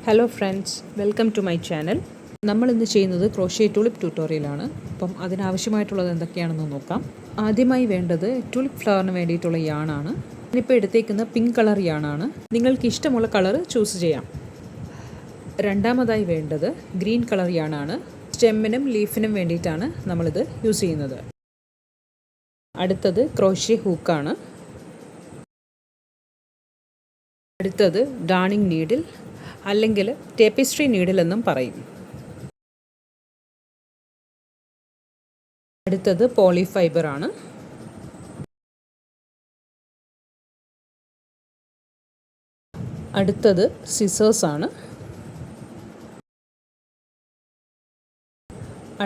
Hello friends, welcome to my channel. നമ്മളിന്ന് ചെയ്യുന്നത് crochet tulip ട്യൂട്ടോറിയലാണ്. അപ്പം അതിനാവശ്യമായിട്ടുള്ളത് എന്തൊക്കെയാണെന്ന് നോക്കാം. ആദ്യമായി വേണ്ടത് ടുലിപ്പ് ഫ്ലവറിന് വേണ്ടിയിട്ടുള്ള യാണാണ്. ഞാനിപ്പോൾ എടുത്തേക്കുന്ന പിങ്ക് കളർ യാണാണ്. നിങ്ങൾക്ക് ഇഷ്ടമുള്ള കളർ ചൂസ് ചെയ്യാം. രണ്ടാമതായി വേണ്ടത് ഗ്രീൻ കളർ യാണാണ്. സ്റ്റെമ്മിനും ലീഫിനും വേണ്ടിയിട്ടാണ് നമ്മളിത് യൂസ് ചെയ്യുന്നത്. അടുത്തത് ക്രോഷ്യ ഹൂക്കാണ്. അടുത്തത് ഡാണിങ് നീഡിൽ അല്ലെങ്കിൽ ടേപ്പിസ്ട്രി നീഡിൽ എന്നും പറയും. അടുത്തത് പോളി ഫൈബർ ആണ്. അടുത്തത് സിസേഴ്സ് ആണ്.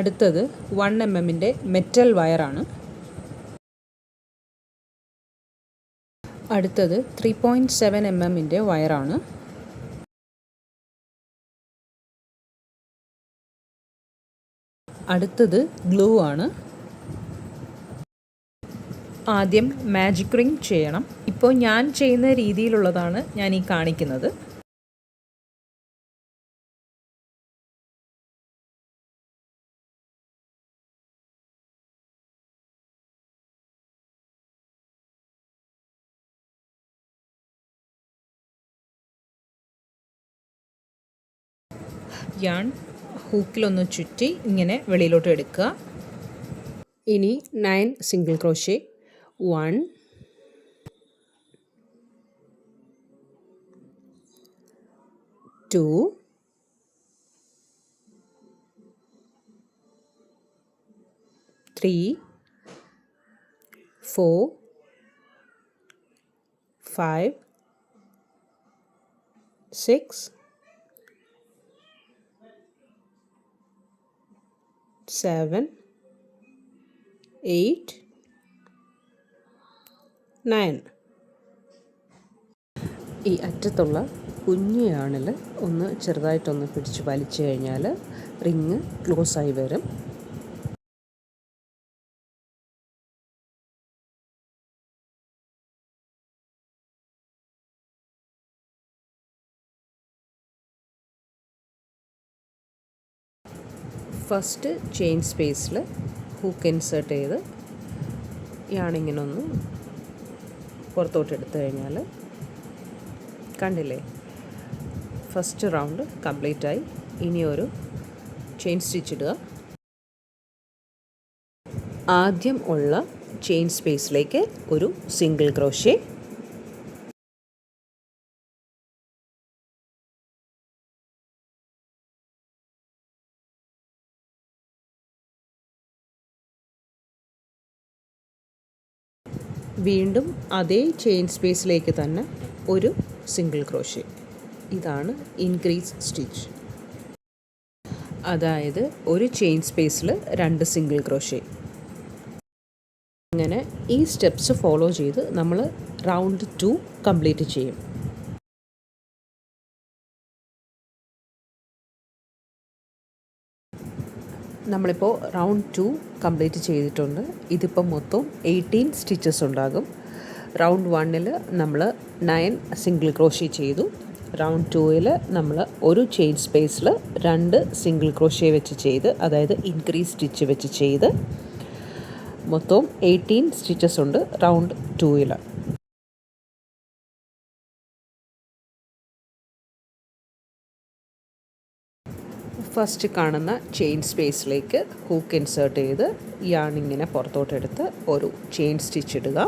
അടുത്തത് 1 mm മെറ്റൽ വയറാണ്. അടുത്തത് 3.7 mm വയറാണ്. അടുത്തത് ഗ്ലൂ ആണ്. ആദ്യം മാജിക് റിംഗ് ചെയ്യണം. ഇപ്പോൾ ഞാൻ ചെയ്യുന്ന രീതിയിലുള്ളതാണ് ഞാൻ ഈ കാണിക്കുന്നത്. യാൺ ഹൂക്കിലൊന്ന് ചുറ്റി ഇങ്ങനെ വെളിയിലോട്ട് എടുക്കുക. ഇനി 9 സിംഗിൾ ക്രോഷ്യ. 1 2 3 4 5 6 7 8 9. ഈ അറ്റത്തുള്ള കുഞ്ഞിയാണിൽ ഒന്ന് ചെറുതായിട്ടൊന്ന് പിടിച്ച് വലിച്ചു കഴിഞ്ഞാൽ റിങ് ക്ലോസായി വരും. ഫസ്റ്റ് ചെയിൻ സ്പേസിൽ ഹൂക്ക് ഇൻസേർട്ട് ചെയ്ത് യാണിങ്ങനെ ഒന്ന് പുറത്തോട്ട് എടുത്തു കഴിഞ്ഞാൽ കണ്ടില്ലേ, ഫസ്റ്റ് റൗണ്ട് കംപ്ലീറ്റ് ആയി. ഇനി ഒരു ചെയിൻ സ്റ്റിച്ച് ഇടുക. ആദ്യം ഉള്ള ചെയിൻ സ്പേസിലേക്ക് ഒരു സിംഗിൾ ക്രോഷ്യ. വീണ്ടും അതേ ചെയിൻ സ്പേസിലേക്ക് തന്നെ ഒരു സിംഗിൾ ക്രോഷ്യ. ഇതാണ് ഇൻക്രീസ് സ്റ്റിച്ച്. അതായത് ഒരു ചെയിൻ സ്പേസിൽ 2 സിംഗിൾ ക്രോഷ്യ. അങ്ങനെ ഈ സ്റ്റെപ്സ് ഫോളോ ചെയ്ത് നമ്മൾ റൗണ്ട് 2 കംപ്ലീറ്റ് ചെയ്യും. നമ്മളിപ്പോൾ റൗണ്ട് 2 കംപ്ലീറ്റ് ചെയ്തിട്ടുണ്ട്. ഇതിപ്പോൾ മൊത്തം 18 സ്റ്റിച്ചസ് ഉണ്ടാകും. റൗണ്ട് 1 നമ്മൾ 9 സിംഗിൾ ക്രോഷ്യ ചെയ്തു. റൗണ്ട് 2 നമ്മൾ ഒരു ചെയിൻ സ്പേസിൽ 2 സിംഗിൾ ക്രോഷ്യ വെച്ച് ചെയ്ത്, അതായത് ഇൻക്രീസ് സ്റ്റിച്ച് വെച്ച് ചെയ്ത് മൊത്തം 18 സ്റ്റിച്ചസ് ഉണ്ട് റൗണ്ട് 2. ഫസ്റ്റ് കാണുന്ന ചെയിൻ സ്പേസിലേക്ക് ഹൂക്ക് ഇൻസേർട്ട് ചെയ്ത് യാണിങ്ങനെ പുറത്തോട്ടെടുത്ത് ഒരു ചെയിൻ സ്റ്റിച്ച് ഇടുക.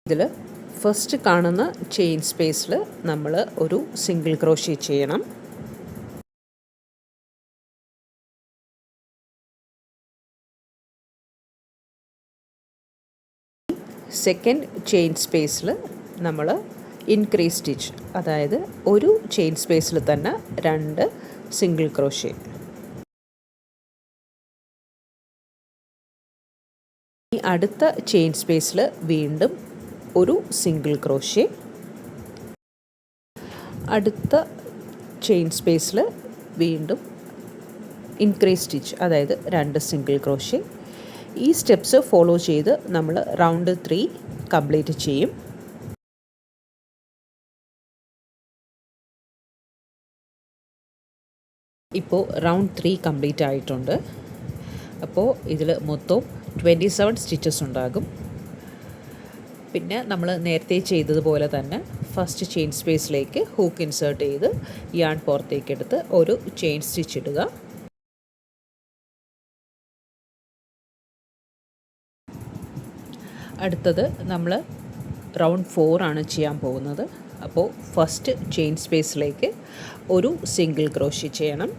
ഇതിൽ ഫസ്റ്റ് കാണുന്ന ചെയിൻ സ്പേസിൽ നമ്മൾ ഒരു സിംഗിൾ ക്രോഷ്യ ചെയ്യണം. സെക്കൻഡ് ചെയിൻ സ്പേസിൽ നമ്മൾ ഇൻക്രീസ് സ്റ്റിച്ച്, അതായത് ഒരു ചെയിൻ സ്പേസിൽ തന്നെ 2 സിംഗിൾ ക്രോഷ്യ. ഈ അടുത്ത ചെയിൻ സ്പേസിൽ വീണ്ടും ഒരു സിംഗിൾ ക്രോഷ്യ. അടുത്ത ചെയിൻ സ്പേസിൽ വീണ്ടും ഇൻക്രീസ് സ്റ്റിച്ച്, അതായത് 2 സിംഗിൾ ക്രോഷ്യ. ഈ സ്റ്റെപ്സ് ഫോളോ ചെയ്ത് നമ്മൾ റൗണ്ട് 3 കംപ്ലീറ്റ് ചെയ്യും. ഇപ്പോൾ റൗണ്ട് 3 കംപ്ലീറ്റ് ആയിട്ടുണ്ട്. അപ്പോൾ ഇതിൽ മൊത്തം 27 സ്റ്റിച്ചസ് ഉണ്ടാകും. പിന്നെ നമ്മൾ നേരത്തെ ചെയ്തതുപോലെ തന്നെ ഫസ്റ്റ് ചെയിൻ സ്പേസിലേക്ക് ഹൂക്ക് ഇൻസേർട്ട് ചെയ്ത് യാൺ പുറത്തേക്ക് എടുത്ത് ഒരു ചെയിൻ സ്റ്റിച്ച് ഇടുക. അടുത്തത് നമ്മൾ റൗണ്ട് 4 ആണ് ചെയ്യാൻ പോകുന്നത്. അപ്പോൾ ഫസ്റ്റ് ചെയിൻ സ്പേസിലേക്ക് ഒരു സിംഗിൾ ക്രോഷ്യ ചെയ്യണം.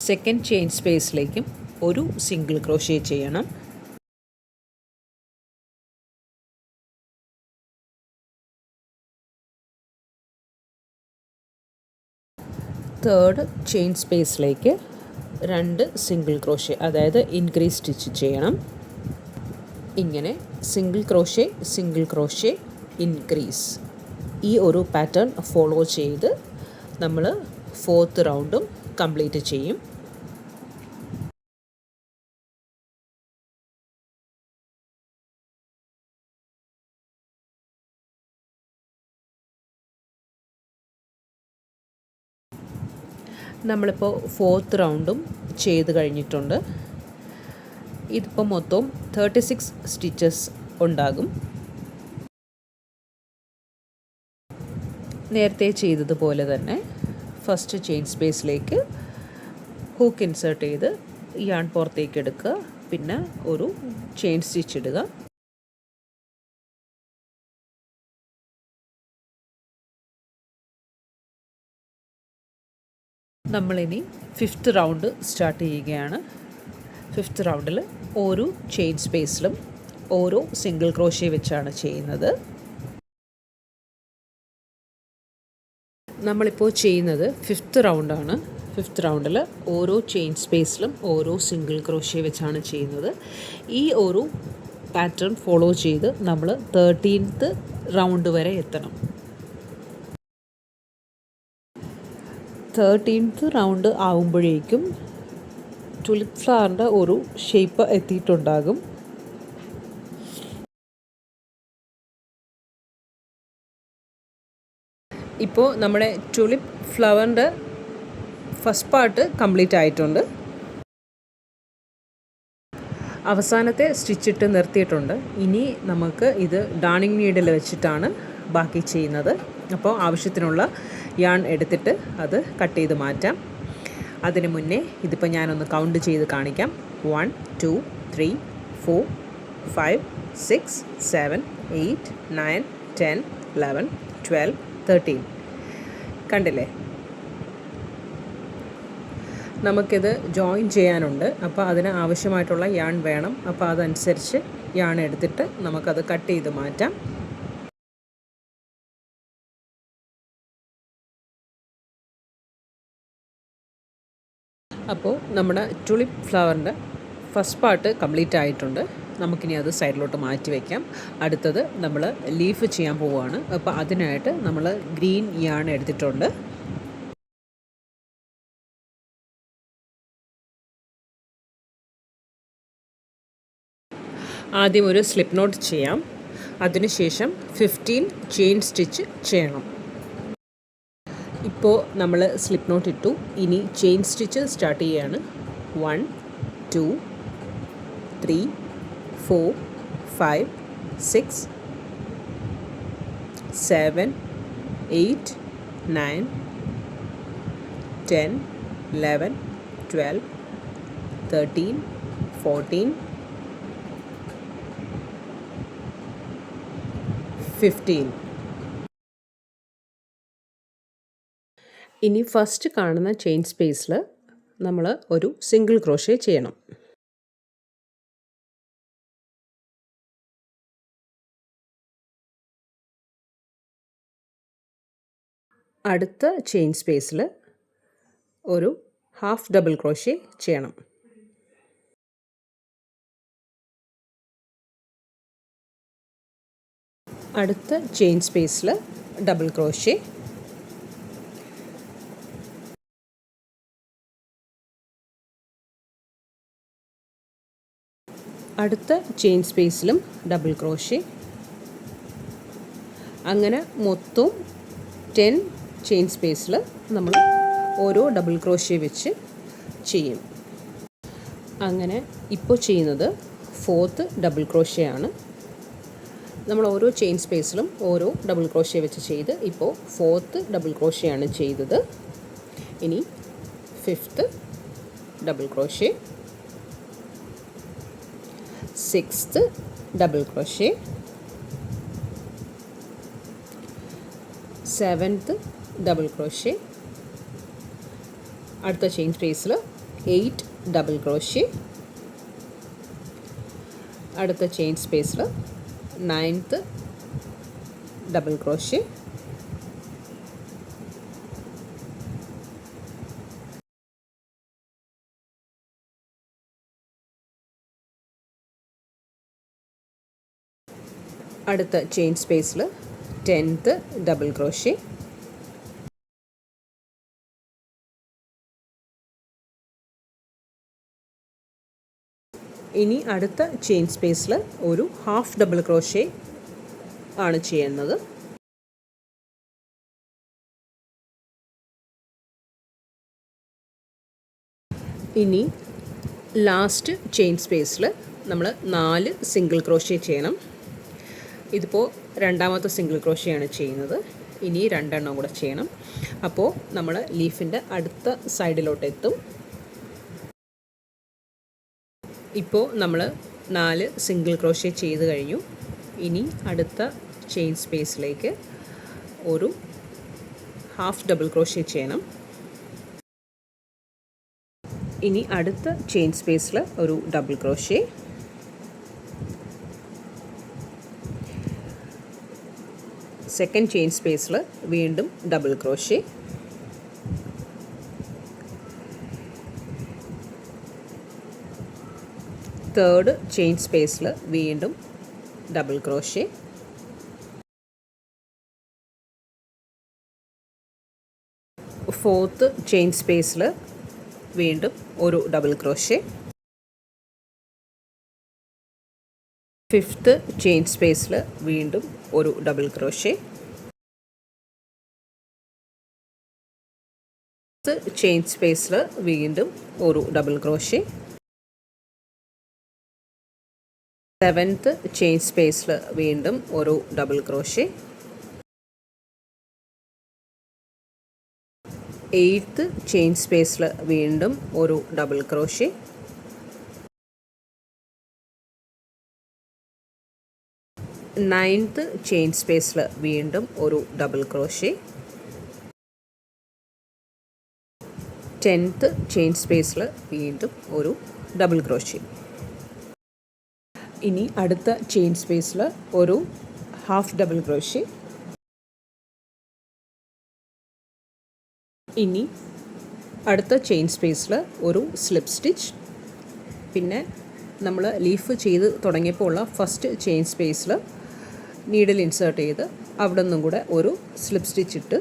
സെക്കൻഡ് ചെയിൻ സ്പേസിലേക്കും ഒരു സിംഗിൾ ക്രോഷ്യ ചെയ്യണം. തേർഡ് ചെയിൻ സ്പേസിലേക്ക് 2 സിംഗിൾ ക്രോഷ്യ, അതായത് ഇൻക്രീസ് സ്റ്റിച്ച് ചെയ്യണം. ഇങ്ങനെ സിംഗിൾ ക്രോഷ്യ ഇൻക്രീസ്, ഈ ഒരു പാറ്റേൺ ഫോളോ ചെയ്ത് നമ്മൾ 4th റൗണ്ടും കംപ്ലീറ്റ് ചെയ്യും. നമ്മളിപ്പോൾ 4th റൗണ്ടും ചെയ്ത് കഴിഞ്ഞിട്ടുണ്ട്. ഇതിപ്പോൾ മൊത്തം 36 സ്റ്റിച്ചസ് ഉണ്ടാകും. നേരത്തെ ചെയ്തതുപോലെ തന്നെ ഫസ്റ്റ് ചെയിൻ സ്പേസിലേക്ക് ഹൂക്ക് ഇൻസേർട്ട് ചെയ്ത് യാൺ പുറത്തേക്ക് എടുക്കുക, പിന്നെ ഒരു ചെയിൻ സ്റ്റിച്ച് ഇടുക. നമ്മളിനി 5th റൗണ്ട് സ്റ്റാർട്ട് ചെയ്യുകയാണ്. 5th റൗണ്ടിൽ ഓരോ ചെയിൻ സ്പേസിലും ഓരോ സിംഗിൾ ക്രോഷ്യ വെച്ചാണ് ചെയ്യുന്നത്. നമ്മളിപ്പോൾ ചെയ്യുന്നത് 5th റൗണ്ടാണ്. 5th റൗണ്ടിൽ ഓരോ ചെയിൻ സ്പേസിലും ഓരോ സിംഗിൾ ക്രോഷ്യ വെച്ചാണ് ചെയ്യുന്നത്. ഈ ഒരു പാറ്റേൺ ഫോളോ ചെയ്ത് നമ്മൾ 13th റൗണ്ട് വരെ എത്തണം. 13th റൗണ്ട് ആവുമ്പോഴേക്കും ടുലിപ്പ് ഫ്ലവറിൻ്റെ ഒരു ഷേപ്പ് എത്തിയിട്ടുണ്ടാകും. ഇപ്പോൾ നമ്മുടെ ടുലിപ്പ് ഫ്ലവറിൻ്റെ ഫസ്റ്റ് പാർട്ട് കംപ്ലീറ്റ് ആയിട്ടുണ്ട്. അവസാനത്തെ സ്റ്റിച്ചിട്ട് നിർത്തിയിട്ടുണ്ട്. ഇനി നമുക്ക് ഇത് ഡാണിങ് നീഡിൽ വെച്ചിട്ടാണ് ബാക്കി ചെയ്യുന്നത്. അപ്പോൾ ആവശ്യത്തിനുള്ള യാൺ എടുത്തിട്ട് അത് കട്ട് ചെയ്ത് മാറ്റാം. അതിന് മുന്നേ ഇതിപ്പോൾ ഞാനൊന്ന് കൗണ്ട് ചെയ്ത് കാണിക്കാം. 1 2 3 4 5 6 7 8 9 10 11 12 13. കണ്ടില്ലേ? നമുക്കിത് ജോയിൻ ചെയ്യാനുണ്ട്. അപ്പോൾ അതിന് ആവശ്യമായിട്ടുള്ള യാൺ വേണം. അപ്പോൾ അതനുസരിച്ച് യാൺ എടുത്തിട്ട് നമുക്കത് കട്ട് ചെയ്ത് മാറ്റാം. അപ്പോൾ നമ്മുടെ ടുലിപ്പ് ഫ്ലവറിൻ്റെ ഫസ്റ്റ് പാർട്ട് കംപ്ലീറ്റ് ആയിട്ടുണ്ട്. നമുക്കിനി അത് സൈഡിലോട്ട് മാറ്റി വയ്ക്കാം. അടുത്തത് നമ്മൾ ലീഫ് ചെയ്യാൻ പോവുകയാണ്. അപ്പോൾ അതിനായിട്ട് നമ്മൾ ഗ്രീൻ യാൺ എടുത്തിട്ടുണ്ട്. ആദ്യം ഒരു സ്ലിപ്പ് നോട്ട് ചെയ്യാം. അതിനുശേഷം 15 ചെയിൻ സ്റ്റിച്ച് ചെയ്യണം. ഇപ്പോൾ നമ്മൾ സ്ലിപ്പ് നോട്ട് ഇട്ടു. ഇനി ചെയിൻ സ്റ്റിച്ച് സ്റ്റാർട്ട് ചെയ്യുകയാണ്. 1 2 3 4 5 6 7 8 9 10 11 12 13 14 15. ഇനി ഫസ്റ്റ് കാണുന്ന ചെയിൻ സ്പേസിൽ നമ്മൾ ഒരു സിംഗിൾ ക്രോഷ്യ ചെയ്യണം. അടുത്ത ചെയിൻ സ്പേസിൽ ഒരു ഹാഫ് ഡബിൾ ക്രോഷ്യ ചെയ്യണം. അടുത്ത ചെയിൻ സ്പേസിൽ ഡബിൾ ക്രോഷ്യ. അടുത്ത ചെയിൻ സ്പേസിലും ഡബിൾ ക്രോഷേ. അങ്ങനെ മൊത്തം 10 ചെയിൻ സ്പേസിൽ നമ്മൾ ഓരോ ഡബിൾ ക്രോഷേ വെച്ച് ചെയ്യും. അങ്ങനെ ഇപ്പോൾ ചെയ്യുന്നത് 4th ഡബിൾ ക്രോഷേ ആണ്. നമ്മൾ ഓരോ ചെയിൻ സ്പേസിലും ഓരോ ഡബിൾ ക്രോഷേ വെച്ച് ചെയ്ത് ഇപ്പോൾ 4th ഡബിൾ ക്രോഷേ ആണ് ചെയ്തത്. ഇനി 5th double crochet, 6th double crochet, 7th double crochet. അടുത്ത ചെയിൻ സ്പേസിൽ 8 ഡബിൾ ക്രോഷേ. അടുത്ത ചെയിൻ സ്പേസിൽ 9th ഡബിൾ ക്രോഷേ. അടുത്ത ചെയിൻ സ്പേസിൽ 10th ഡബിൾ ക്രോഷേ. ഇനി അടുത്ത ചെയിൻ സ്പേസിൽ ഒരു ഹാഫ് ഡബിൾ ക്രോഷേ ആണ് ചെയ്യുന്നത്. ഇനി ലാസ്റ്റ് ചെയിൻ സ്പേസിൽ നമ്മൾ 4 സിംഗിൾ ക്രോഷേ ചെയ്യണം. ഇതിപ്പോൾ രണ്ടാമത്തെ സിംഗിൾ ക്രോഷേ ആണ് ചെയ്യുന്നത്. ഇനി 2 എണ്ണം കൂടെ ചെയ്യണം. അപ്പോൾ നമ്മൾ ലീഫിൻ്റെ അടുത്ത സൈഡിലോട്ട് എത്തും. ഇപ്പോൾ നമ്മൾ 4 സിംഗിൾ ക്രോഷേ ചെയ്ത് കഴിഞ്ഞു. ഇനി അടുത്ത ചെയിൻ സ്പേസിലേക്ക് ഒരു ഹാഫ് ഡബിൾ ക്രോഷേ ചെയ്യണം. ഇനി അടുത്ത ചെയിൻ സ്പേസിൽ ഒരു ഡബിൾ ക്രോഷേ. സെക്കൻഡ് ചെയിൻ സ്പേസിൽ വീണ്ടും ഡബിൾ ക്രോഷേ. തേർഡ് ചെയിൻ സ്പേസിൽ വീണ്ടും ഡബിൾ ക്രോഷേ. ഫോർത്ത് ചെയിൻ സ്പേസിൽ വീണ്ടും ഒരു ഡബിൾ ക്രോഷേ. ഫിഫ്ത്ത് ചെയിൻ സ്പേസിൽ വീണ്ടും ഒരു ഡബിൾ ക്രോഷേ. ചെയിൻ സ്പേസിൽ വീണ്ടും ഒരു ഡബിൾ ക്രോഷേ. സെവൻത്ത് ചെയിൻ സ്പേസിൽ വീണ്ടും ഒരു ഡബിൾ ക്രോഷേ. എയ്ത്ത് ചെയിൻ സ്പേസിൽ വീണ്ടും ഒരു ഡബിൾ ക്രോഷേ. നയൻത്ത് ചെയിൻ സ്പേസിൽ വീണ്ടും ഒരു ഡബിൾ ക്രോഷേ. 10th ചെയിൻ സ്പേസിൽ വീണ്ടും ഒരു ഡബിൾ ക്രോഷേ. ഇനി അടുത്ത ചെയിൻ സ്പേസിൽ ഒരു ഹാഫ് ഡബിൾ ക്രോഷേ. ഇനി അടുത്ത ചെയിൻ സ്പേസിൽ ഒരു സ്ലിപ്പ് സ്റ്റിച്ച്. പിന്നെ നമ്മൾ ലീഫ് ചെയ്ത് തുടങ്ങിയപ്പോൾ ഉള്ള ഫസ്റ്റ് ചെയിൻ സ്പേസിൽ നീഡിൽ ഇൻസേർട്ട് ചെയ്ത് അവിടെ നിന്നും കൂടെ ഒരു സ്ലിപ്പ് സ്റ്റിച്ച് ഇട്ട്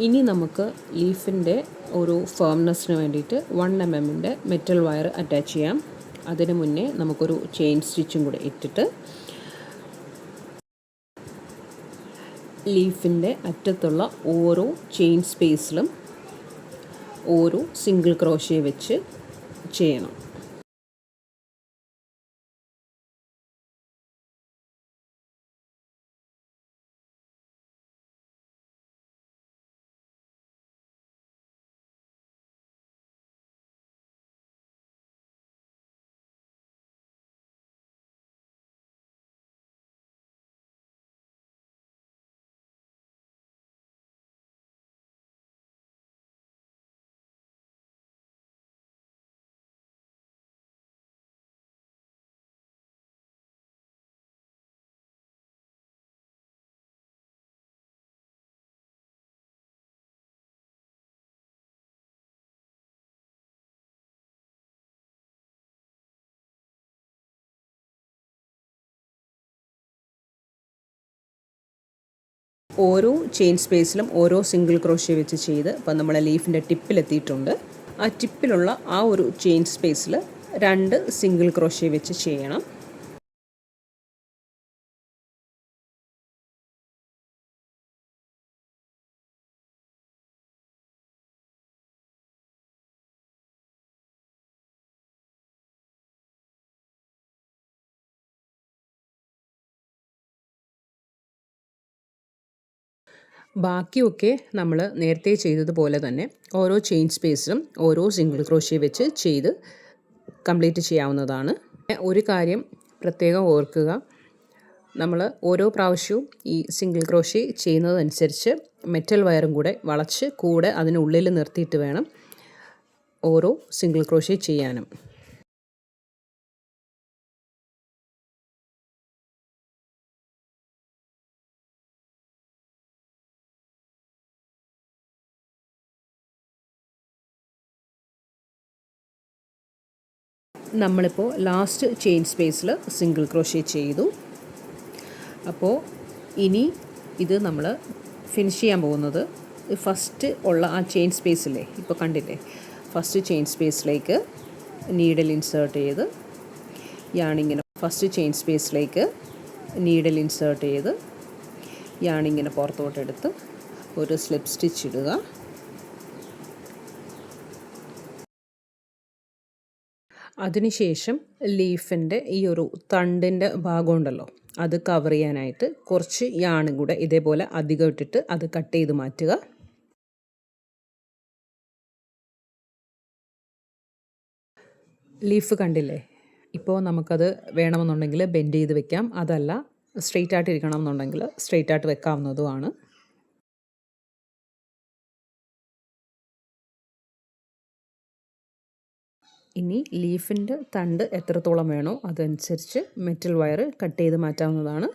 ഇനി നമുക്ക് ലീഫിൻ്റെ ഒരു ഫേംനെസ്സിന് വേണ്ടിയിട്ട് 1 mm മെറ്റൽ വയർ അറ്റാച്ച് ചെയ്യാം. അതിന് മുന്നേ നമുക്കൊരു ചെയിൻ സ്റ്റിച്ചും കൂടെ ഇട്ടിട്ട് ലീഫിൻ്റെ അറ്റത്തുള്ള ഓരോ ചെയിൻ സ്പേസിലും ഓരോ സിംഗിൾ ക്രോഷേ വെച്ച് ചെയ്യണം. ഓരോ ചെയിൻ സ്പേസിലും ഓരോ സിംഗിൾ ക്രോഷ്യ വെച്ച് ചെയ്ത് ഇപ്പോൾ നമ്മളെ ലീഫിൻ്റെ ടിപ്പിലെത്തിയിട്ടുണ്ട്. ആ ടിപ്പിലുള്ള ആ ഒരു ചെയിൻ സ്പേസിൽ 2 സിംഗിൾ ക്രോഷ്യ വെച്ച് ചെയ്യണം. ബാക്കിയൊക്കെ നമ്മൾ നേരത്തെ ചെയ്തതുപോലെ തന്നെ ഓരോ ചെയിൻ സ്പേസിലും ഓരോ സിംഗിൾ ക്രോഷ്യ വെച്ച് ചെയ്ത് കംപ്ലീറ്റ് ചെയ്യാവുന്നതാണ്. ഒരു കാര്യം പ്രത്യേകം ഓർക്കുക, നമ്മൾ ഓരോ പ്രാവശ്യവും ഈ സിംഗിൾ ക്രോഷ്യ ചെയ്യുന്നതനുസരിച്ച് മെറ്റൽ വയറും കൂടെ വളച്ച് കൂടെ അതിനുള്ളിൽ നിർത്തിയിട്ട് വേണം ഓരോ സിംഗിൾ ക്രോഷ്യ ചെയ്യാനും. നമ്മളിപ്പോൾ ലാസ്റ്റ് ചെയിൻ സ്പേസിൽ സിംഗിൾ ക്രോഷ്യ ചെയ്തു. അപ്പോൾ ഇനി ഇത് നമ്മൾ ഫിനിഷ് ചെയ്യാൻ പോകുന്നത് ഫസ്റ്റ് ഉള്ള ആ ചെയിൻ സ്പേസിലെ, ഇപ്പോൾ കണ്ടില്ലേ, ഫസ്റ്റ് ചെയിൻ സ്പേസിലേക്ക് നീഡിൽ ഇൻസേർട്ട് ചെയ്ത് യാണിങ്ങനെ ഫസ്റ്റ് ചെയിൻ സ്പേസിലേക്ക് നീഡിൽ ഇൻസേർട്ട് ചെയ്ത് യാണിങ്ങനെ പുറത്തോട്ടെടുത്ത് ഒരു സ്ലിപ്പ് സ്റ്റിച്ച് ഇടുക. അതിനുശേഷം ലീഫിൻ്റെ ഈ ഒരു തണ്ടിൻ്റെ ഭാഗമുണ്ടല്ലോ, അത് കവർ ചെയ്യാനായിട്ട് കുറച്ച് യാണും കൂടെ ഇതേപോലെ അധികം ഇട്ടിട്ട് അത് കട്ട് ചെയ്ത് മാറ്റുക. ലീഫ് കണ്ടില്ലേ, ഇപ്പോൾ നമുക്കത് വേണമെന്നുണ്ടെങ്കിൽ ബെൻഡ് ചെയ്ത് വെക്കാം, അതല്ല സ്ട്രെയിറ്റ് ആയിട്ട് ഇരിക്കണം എന്നുണ്ടെങ്കിൽ സ്ട്രെയിറ്റ് ആയിട്ട് വെക്കാവുന്നതുമാണ്. ഇനി ലീഫിൻ്റെ തണ്ട് എത്രത്തോളം വേണോ അതനുസരിച്ച് മെറ്റൽ വയർ കട്ട് ചെയ്ത് മാറ്റാവുന്നതാണ്.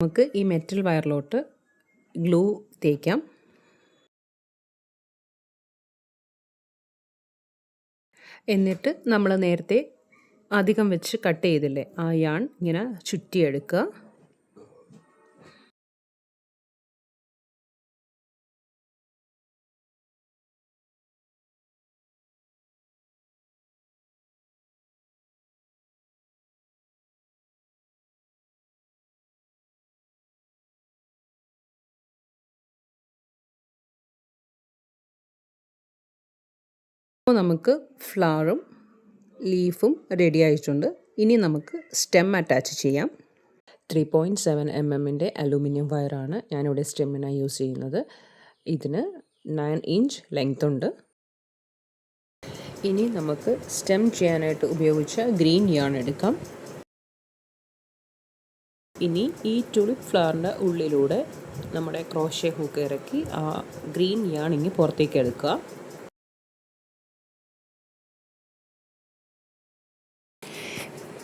നമുക്ക് ഈ മെറ്റൽ വയറിലോട്ട് ഗ്ലൂ തേക്കാം. എന്നിട്ട് നമ്മൾ നേരത്തെ അധികം വെച്ച് കട്ട് ചെയ്തില്ലേ, ആ യാൺ ഇങ്ങനെ ചുറ്റിയെടുക്കുക. അപ്പോൾ നമുക്ക് ഫ്ലവറും ലീഫും റെഡി ആയിട്ടുണ്ട്. ഇനി നമുക്ക് സ്റ്റെം അറ്റാച്ച് ചെയ്യാം. 3.7 mm അലൂമിനിയം വയറാണ് ഞാനിവിടെ സ്റ്റെമ്മിനായി യൂസ് ചെയ്യുന്നത്. ഇതിന് 9 ഇഞ്ച് ലെങ്ത് ഉണ്ട്. ഇനി നമുക്ക് സ്റ്റെം ചെയ്യാനായിട്ട് ഉപയോഗിച്ച ഗ്രീൻ യാൺ എടുക്കാം. ഇനി ഈ ടുലിപ്പ് ഫ്ലവറിൻ്റെ ഉള്ളിലൂടെ നമ്മുടെ ക്രോഷ്യ ഹൂക്ക് ഇറക്കി ആ ഗ്രീൻ യാൺ ഇങ്ങ് പുറത്തേക്ക് എടുക്കുക.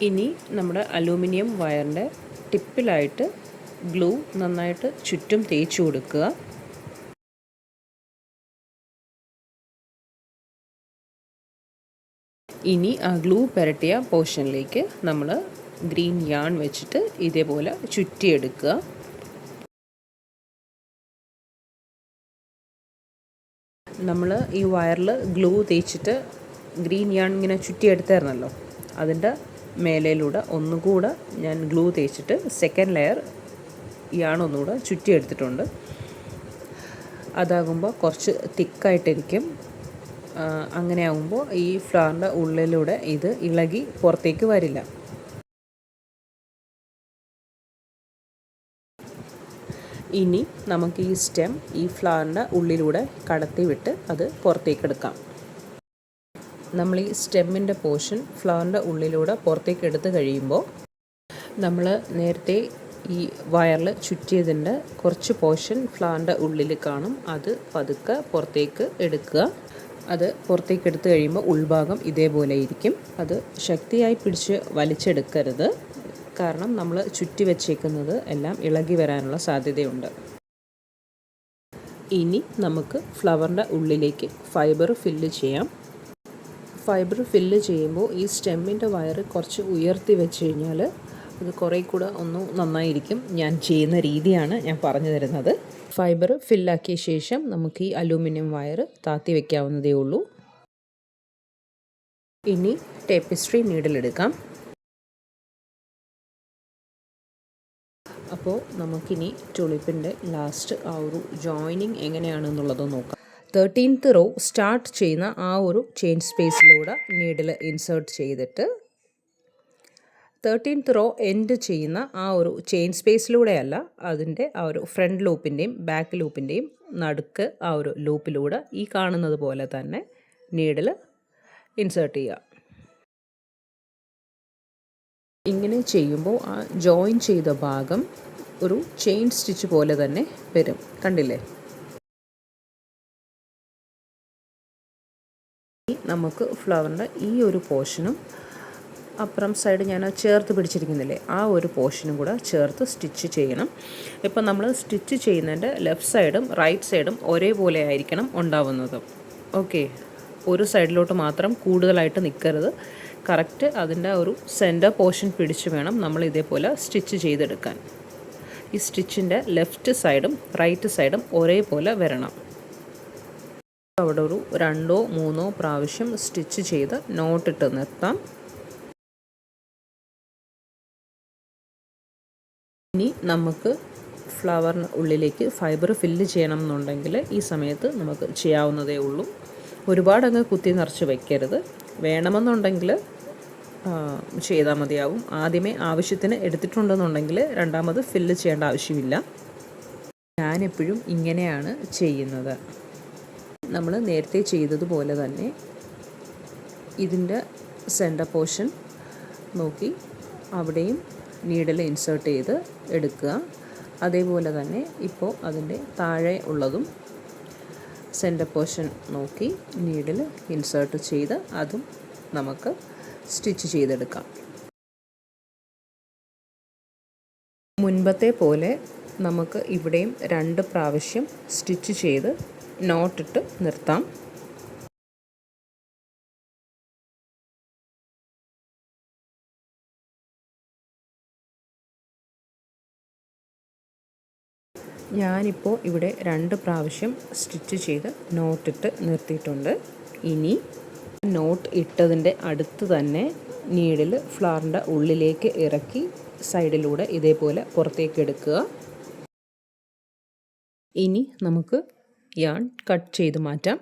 ഇനി നമ്മുടെ അലൂമിനിയം വയറിൻ്റെ ടിപ്പിലായിട്ട് ഗ്ലൂ നന്നായിട്ട് ചുറ്റും തേച്ച് കൊടുക്കുക. ഇനി ആ ഗ്ലൂ പുരട്ടിയ പോർഷനിലേക്ക് നമ്മൾ ഗ്രീൻ യാൺ വെച്ചിട്ട് ഇതേപോലെ ചുറ്റിയെടുക്കുക. നമ്മൾ ഈ വയറിൽ ഗ്ലൂ തേച്ചിട്ട് ഗ്രീൻ യാൺ ഇങ്ങനെ ചുറ്റിയെടുത്തായിരുന്നല്ലോ, അതിൻ്റെ മേലയിലൂടെ ഒന്നുകൂടെ ഞാൻ ഗ്ലൂ തേച്ചിട്ട് സെക്കൻഡ് ലെയർ യാൺ ഒന്നുകൂടെ ചുറ്റിയെടുത്തിട്ടുണ്ട്. അതാകുമ്പോൾ കുറച്ച് തിക്കായിട്ടിരിക്കും. അങ്ങനെ ആകുമ്പോൾ ഈ ഫ്ലവറിൻ്റെ ഉള്ളിലൂടെ ഇത് ഇളകി പുറത്തേക്ക് വരില്ല. ഇനി നമുക്ക് ഈ സ്റ്റെം ഈ ഫ്ലവറിൻ്റെ ഉള്ളിലൂടെ കടത്തി വിട്ട് അത് പുറത്തേക്ക് എടുക്കാം. നമ്മൾ ഈ സ്റ്റെമ്മിൻ്റെ പോർഷൻ ഫ്ലവറിൻ്റെ ഉള്ളിലൂടെ പുറത്തേക്ക് എടുത്ത് കഴിയുമ്പോൾ നമ്മൾ നേരത്തെ ഈ വയറിൽ ചുറ്റിയതിൻ്റെ കുറച്ച് പോർഷൻ ഫ്ലവറിൻ്റെ ഉള്ളിൽ കാണും. അത് പതുക്കെ പുറത്തേക്ക് എടുക്കുക. അത് പുറത്തേക്ക് എടുത്ത് കഴിയുമ്പോൾ ഉൾഭാഗം ഇതേപോലെ ഇരിക്കും. അത് ശക്തിയായി പിടിച്ച് വലിച്ചെടുക്കരുത്, കാരണം നമ്മൾ ചുറ്റി വച്ചേക്കുന്നത് എല്ലാം ഇളകി വരാനുള്ള സാധ്യതയുണ്ട്. ഇനി നമുക്ക് ഫ്ലവറിൻ്റെ ഉള്ളിലേക്ക് ഫൈബർ ഫില്ല് ചെയ്യാം. ഫൈബർ ഫില്ല് ചെയ്യുമ്പോൾ ഈ സ്റ്റെമ്മിൻ്റെ വയർ കുറച്ച് ഉയർത്തി വെച്ച് കഴിഞ്ഞാൽ അത് കുറേ കൂടെ ഒന്ന് നന്നായിരിക്കും. ഞാൻ ചെയ്യുന്ന രീതിയാണ് ഞാൻ പറഞ്ഞു തരുന്നത്. ഫൈബർ ഫില്ലാക്കിയ ശേഷം നമുക്ക് ഈ അലൂമിനിയം വയർ താത്തി വയ്ക്കാവുന്നതേ ഉള്ളൂ. ഇനി ടേപ്പിസ്ട്രി നീഡിലെടുക്കാം. അപ്പോൾ നമുക്കിനി ടുളിപ്പിൻ്റെ ലാസ്റ്റ് ആ ഒരു ജോയിനിങ് എങ്ങനെയാണെന്നുള്ളത് നോക്കാം. 13th റോ സ്റ്റാർട്ട് ചെയ്യുന്ന ആ ഒരു ചെയിൻ സ്പേസിലൂടെ നീഡിൽ ഇൻസേർട്ട് ചെയ്തിട്ട് 13th റോ എൻഡ് ചെയ്യുന്ന ആ ഒരു ചെയിൻ സ്പേസിലൂടെയല്ല, അതിൻ്റെ ആ ഒരു ഫ്രണ്ട് ലൂപ്പിൻ്റെയും ബാക്ക് ലൂപ്പിൻ്റെയും നടുക്ക് ആ ഒരു ലൂപ്പിലൂടെ ഈ കാണുന്നത് പോലെ തന്നെ നീഡിൽ ഇൻസേർട്ട് ചെയ്യുക. ഇങ്ങനെ ചെയ്യുമ്പോൾ ആ ജോയിൻ ചെയ്ത ഭാഗം ഒരു ചെയിൻ സ്റ്റിച്ച് പോലെ തന്നെ വരും. കണ്ടില്ലേ? നമുക്ക് ഫ്ലവറിൻ്റെ ഈ ഒരു പോർഷനും അപ്പുറം സൈഡ് ഞാൻ ചേർത്ത് പിടിച്ചിരിക്കുന്നില്ലേ, ആ ഒരു പോർഷനും കൂടെ ചേർത്ത് സ്റ്റിച്ച് ചെയ്യണം. ഇപ്പം നമ്മൾ സ്റ്റിച്ച് ചെയ്യുന്നതിൻ്റെ ലെഫ്റ്റ് സൈഡും റൈറ്റ് സൈഡും ഒരേപോലെ ആയിരിക്കണം ഉണ്ടാവുന്നത്. ഓക്കെ, ഒരു സൈഡിലോട്ട് മാത്രം കൂടുതലായിട്ട് നിൽക്കരുത്. കറക്റ്റ് അതിൻ്റെ ഒരു സെൻറ്റർ പോർഷൻ പിടിച്ച് വേണം നമ്മൾ ഇതേപോലെ സ്റ്റിച്ച് ചെയ്തെടുക്കാൻ. ഈ സ്റ്റിച്ചിൻ്റെ ലെഫ്റ്റ് സൈഡും റൈറ്റ് സൈഡും ഒരേപോലെ വരണം. അവിടെ ഒരു 2 or 3 പ്രാവശ്യം സ്റ്റിച്ച് ചെയ്ത് നോട്ടിട്ട് നിർത്താം. ഇനി നമുക്ക് ഫ്ലവറിന് ഉള്ളിലേക്ക് ഫൈബർ ഫില്ല് ചെയ്യണം എന്നുണ്ടെങ്കിൽ ഈ സമയത്ത് നമുക്ക് ചെയ്യാവുന്നതേ ഉള്ളൂ. ഒരുപാട് അങ്ങ് കുത്തി നിറച്ച് വയ്ക്കരുത്. വേണമെന്നുണ്ടെങ്കിൽ ചെയ്താൽ മതിയാവും. ആദ്യമേ ആവശ്യത്തിന് എടുത്തിട്ടുണ്ടെന്നുണ്ടെങ്കിൽ രണ്ടാമത് ഫില്ല് ചെയ്യേണ്ട ആവശ്യമില്ല. ഞാനെപ്പോഴും ഇങ്ങനെയാണ് ചെയ്യുന്നത്. നമ്മൾ നേരത്തെ ചെയ്തതുപോലെ തന്നെ ഇതിൻ്റെ സെൻറ്റർ പോർഷൻ നോക്കി അവിടെയും നീഡിൽ ഇൻസേർട്ട് ചെയ്ത് എടുക്കുക. അതേപോലെ തന്നെ ഇപ്പോൾ അതിൻ്റെ താഴെ ഉള്ളതും സെൻറ്റർ പോർഷൻ നോക്കി നീഡിൽ ഇൻസേർട്ട് ചെയ്ത് അതും നമുക്ക് സ്റ്റിച്ച് ചെയ്തെടുക്കാം. മുൻപത്തെ പോലെ നമുക്ക് ഇവിടെയും 2 പ്രാവശ്യം സ്റ്റിച്ച് ചെയ്ത് നോട്ടിട്ട് നിർത്താം. ഞാനിപ്പോൾ ഇവിടെ 2 പ്രാവശ്യം സ്റ്റിച്ച് ചെയ്ത് നോട്ടിട്ട് നിർത്തിയിട്ടുണ്ട്. ഇനി നോട്ട് ഇട്ടതിൻ്റെ അടുത്ത് തന്നെ നീഡിൽ ഫ്ലവറിൻ്റെ ഉള്ളിലേക്ക് ഇറക്കി സൈഡിലൂടെ ഇതേപോലെ പുറത്തേക്ക് എടുക്കുക. ഇനി നമുക്ക് യാൺ കട്ട് ചെയ്ത് മാറ്റാം.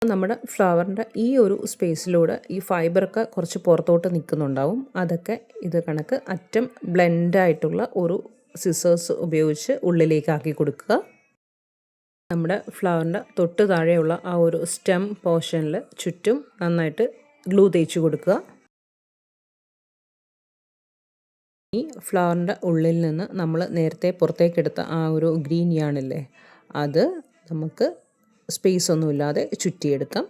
നമ്മുടെ ഫ്ലവറിൻ്റെ ഈ ഒരു സ്പേസിലൂടെ ഈ ഫൈബറൊക്കെ കുറച്ച് പുറത്തോട്ട് നിൽക്കുന്നുണ്ടാവും. അതൊക്കെ ഇത് കണക്ക് അറ്റം ബ്ലെൻഡായിട്ടുള്ള ഒരു സിസേഴ്സ് ഉപയോഗിച്ച് ഉള്ളിലേക്കാക്കി കൊടുക്കുക. നമ്മുടെ ഫ്ലവറിൻ്റെ തൊട്ട് താഴെയുള്ള ആ ഒരു സ്റ്റെം പോർഷനിൽ ചുറ്റും നന്നായിട്ട് ഗ്ലൂ തേച്ച് കൊടുക്കുക. ഈ ഫ്ലവറിൻ്റെ ഉള്ളിൽ നിന്ന് നമ്മൾ നേരത്തെ പുറത്തേക്കെടുത്ത ആ ഒരു ഗ്രീൻ യാണില്ലേ, അത് നമുക്ക് സ്പേസ് ഒന്നുമില്ലാതെ ചുറ്റിയെടുക്കാം.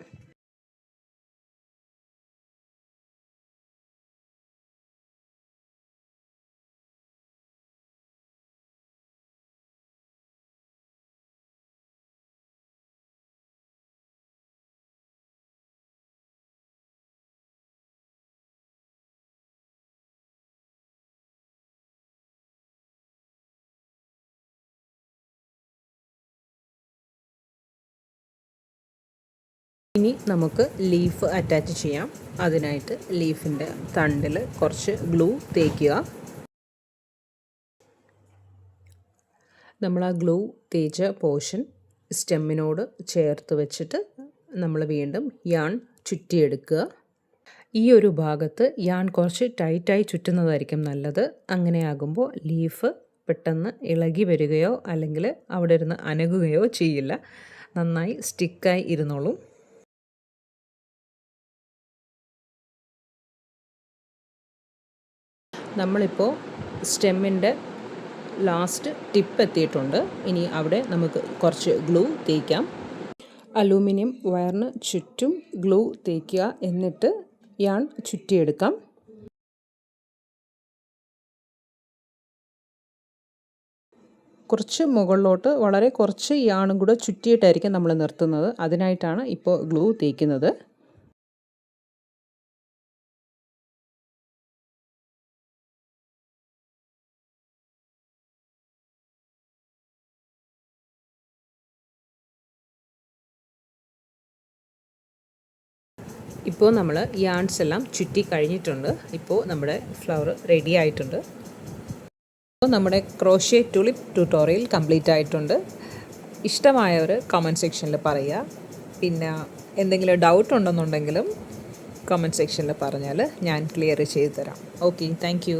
ഇനി നമുക്ക് ലീഫ് അറ്റാച്ച് ചെയ്യാം. അതിനായിട്ട് ലീഫിൻ്റെ തണ്ടിൽ കുറച്ച് ഗ്ലൂ തേക്കുക. നമ്മൾ ആ ഗ്ലൂ തേച്ച പോർഷൻ സ്റ്റെമ്മിനോട് ചേർത്ത് വെച്ചിട്ട് നമ്മൾ വീണ്ടും യാൺ ചുറ്റിയെടുക്കുക. ഈ ഒരു ഭാഗത്ത് യാൺ കുറച്ച് ടൈറ്റായി ചുറ്റുന്നതായിരിക്കും നല്ലത്. അങ്ങനെയാകുമ്പോൾ ലീഫ് പെട്ടെന്ന് ഇളകി വരികയോ അല്ലെങ്കിൽ അവിടെ ഇരുന്ന് അനങ്ങുകയോ ചെയ്യില്ല. നന്നായി സ്റ്റിക്കായി ഇരുന്നോളും. നമ്മളിപ്പോൾ സ്റ്റെമ്മിൻ്റെ ലാസ്റ്റ് ടിപ്പ് എത്തിയിട്ടുണ്ട്. ഇനി അവിടെ നമുക്ക് കുറച്ച് ഗ്ലൂ തേക്കാം. അലൂമിനിയം വയറിന് ചുറ്റും ഗ്ലൂ തേക്കുക. എന്നിട്ട് യാൺ ചുറ്റിയെടുക്കാം. കുറച്ച് മുകളിലോട്ട് വളരെ കുറച്ച് യാണും കൂടെ ചുറ്റിയിട്ടായിരിക്കും നമ്മൾ നിർത്തുന്നത്. അതിനായിട്ടാണ് ഇപ്പോൾ ഗ്ലൂ തേക്കുന്നത്. ഇപ്പോൾ നമ്മൾ യാൺസ് എല്ലാം ചുറ്റി കഴിഞ്ഞിട്ടുണ്ട്. ഇപ്പോൾ നമ്മുടെ ഫ്ലവർ റെഡി ആയിട്ടുണ്ട്. അപ്പോൾ നമ്മുടെ ക്രോഷ്യ ടുലിപ്പ് ട്യൂട്ടോറിയൽ കംപ്ലീറ്റ് ആയിട്ടുണ്ട്. ഇഷ്ടമായവർ കമൻറ്റ് സെക്ഷനിൽ പറയുക. പിന്നെ എന്തെങ്കിലും ഡൗട്ട് ഉണ്ടെന്നുണ്ടെങ്കിലും കമൻറ്റ് സെക്ഷനിൽ പറഞ്ഞാൽ ഞാൻ ക്ലിയർ ചെയ്തു തരാം. Okay, thank you.